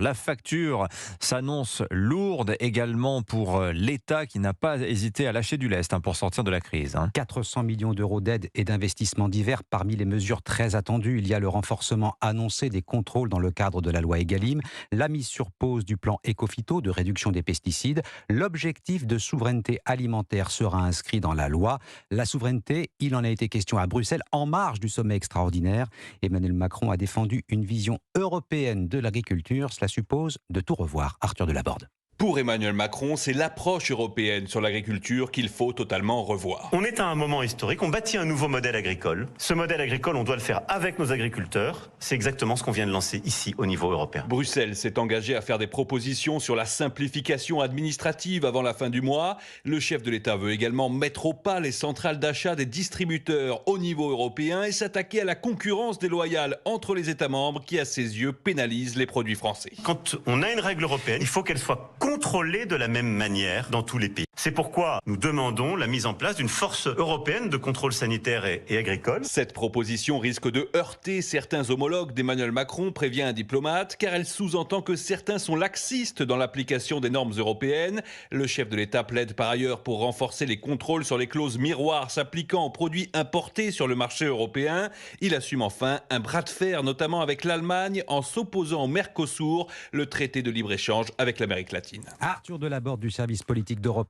La facture s'annonce lourde également pour l'État qui n'a pas hésité à lâcher du lest pour sortir de la crise. 400 millions d'euros d'aide et d'investissements divers. Parmi les mesures très attendues, il y a le renforcement annoncé des contrôles dans le cadre de la loi Egalim, la mise sur pause du plan Ecophyto de réduction des pesticides. L'objectif de souveraineté alimentaire sera inscrit dans la loi. La souveraineté, il en a été question à Bruxelles en marge du sommet extraordinaire. Emmanuel Macron a défendu une vision européenne de l'agriculture. Cela suppose de tout revoir. Arthur Delaborde. Pour Emmanuel Macron, c'est l'approche européenne sur l'agriculture qu'il faut totalement revoir. On est à un moment historique, on bâtit un nouveau modèle agricole. Ce modèle agricole, on doit le faire avec nos agriculteurs. C'est exactement ce qu'on vient de lancer ici au niveau européen. Bruxelles s'est engagé à faire des propositions sur la simplification administrative avant la fin du mois. Le chef de l'État veut également mettre au pas les centrales d'achat des distributeurs au niveau européen et s'attaquer à la concurrence déloyale entre les États membres qui, à ses yeux, pénalise les produits français. Quand on a une règle européenne, il faut qu'elle soit contrôlée de la même manière dans tous les pays. C'est pourquoi nous demandons la mise en place d'une force européenne de contrôle sanitaire et agricole. Cette proposition risque de heurter certains homologues d'Emmanuel Macron, prévient un diplomate, car elle sous-entend que certains sont laxistes dans l'application des normes européennes. Le chef de l'État plaide par ailleurs pour renforcer les contrôles sur les clauses miroirs s'appliquant aux produits importés sur le marché européen. Il assume enfin un bras de fer, notamment avec l'Allemagne, en s'opposant au Mercosur, le traité de libre-échange avec l'Amérique latine. Arthur Delaborde du service politique d'Europe